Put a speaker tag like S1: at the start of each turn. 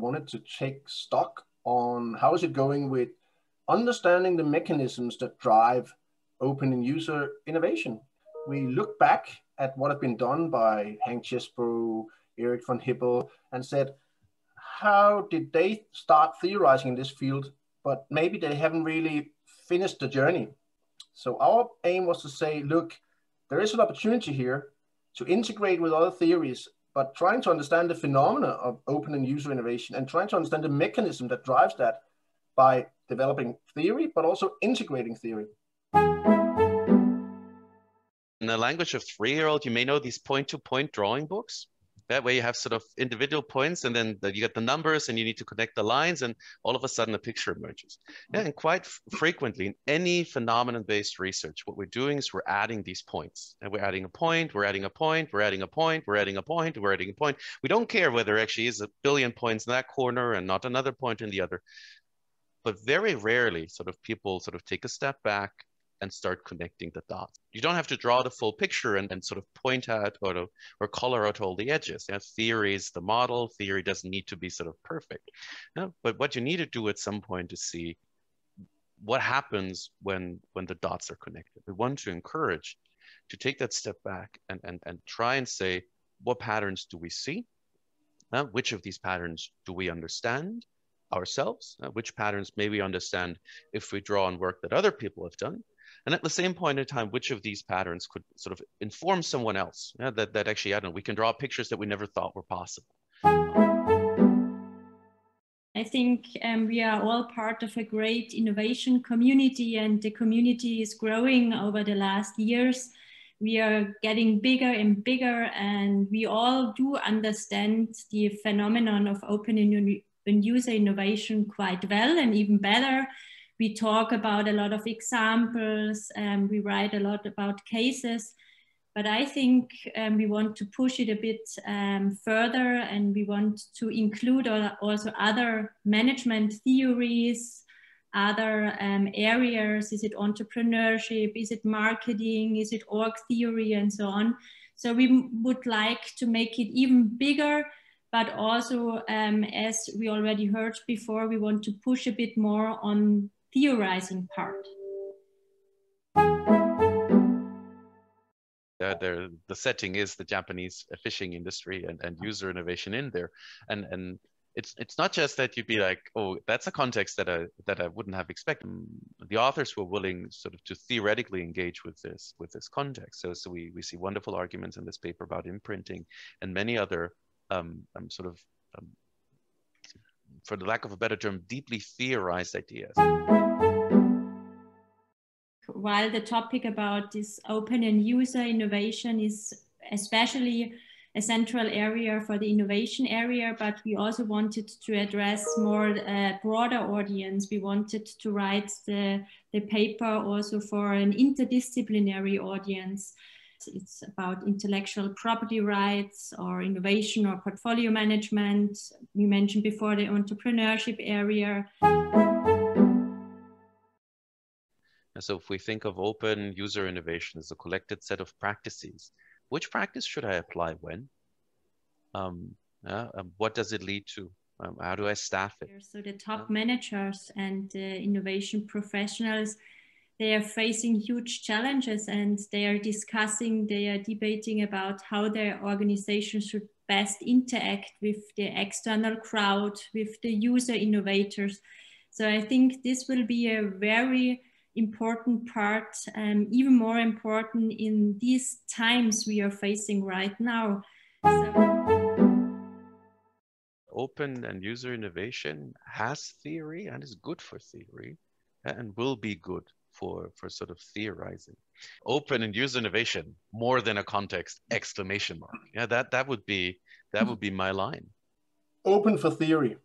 S1: wanted to take stock on how is it going with understanding the mechanisms that drive open and user innovation. We look back at what had been done by Hank Chesbrough, Eric von Hippel, and said, how did they start theorizing in this field, but maybe they haven't really finished the journey. So our aim was to say, look, there is an opportunity here to integrate with other theories, but trying to understand the phenomena of open and user innovation and trying to understand the mechanism that drives that by developing theory, but also integrating theory.
S2: In the language of 3-year-old, you may know these point-to-point drawing books. That way you have sort of individual points, and then you get the numbers, and you need to connect the lines, and all of a sudden a picture emerges. Yeah, and quite frequently in any phenomenon-based research, what we're doing is we're adding these points. And we're adding a point, we're adding a point, we're adding a point, we're adding a point, we're adding a point. We don't care whether there actually is a billion points in that corner and not another point in the other. But very rarely sort of people sort of take a step back and start connecting the dots. You don't have to draw the full picture and sort of point out or color out all the edges. Yeah, theory is the model. Theory doesn't need to be sort of perfect. No, but what you need to do at some point is see what happens when the dots are connected. We want to encourage to take that step back and try and say, what patterns do we see? Which of these patterns do we understand ourselves? Which patterns may we understand if we draw on work that other people have done? And at the same point in time, which of these patterns could sort of inform someone else? Yeah, that actually, I don't know, we can draw pictures that we never thought were possible.
S3: I think we are all part of a great innovation community, and the community is growing over the last years. We are getting bigger and bigger, and we all do understand the phenomenon of open and user innovation quite well, and even better. We talk about a lot of examples, we write a lot about cases, but I think we want to push it a bit further, and we want to include also other management theories, other areas. Is it entrepreneurship? Is it marketing? Is it org theory, and so on? So we would like to make it even bigger, but also, as we already heard before, we want to push a bit more on theorizing part.
S2: The setting is the Japanese fishing industry and user innovation in there, and it's not just that you'd be like, oh, that's a context that I wouldn't have expected. The authors were willing sort of to theoretically engage with this context. So we see wonderful arguments in this paper about imprinting and many other for the lack of a better term, deeply theorized ideas.
S3: While the topic about this open and user innovation is especially a central area for the innovation area, but we also wanted to address more broader audience. We wanted to write the paper also for an interdisciplinary audience. It's about intellectual property rights or innovation or portfolio management. We mentioned before the entrepreneurship area.
S2: So if we think of open user innovation as a collected set of practices, which practice should I apply when? What does it lead to? How do I staff it?
S3: So the top managers and innovation professionals, they are facing huge challenges, and they are debating about how their organization should best interact with the external crowd, with the user innovators. So I think this will be a very important part, even more important in these times we are facing right now.
S2: Open and user innovation has theory and is good for theory and will be good for sort of theorizing. Open and user innovation, more than a context, exclamation mark. Yeah, that would be my line.
S1: Open for theory.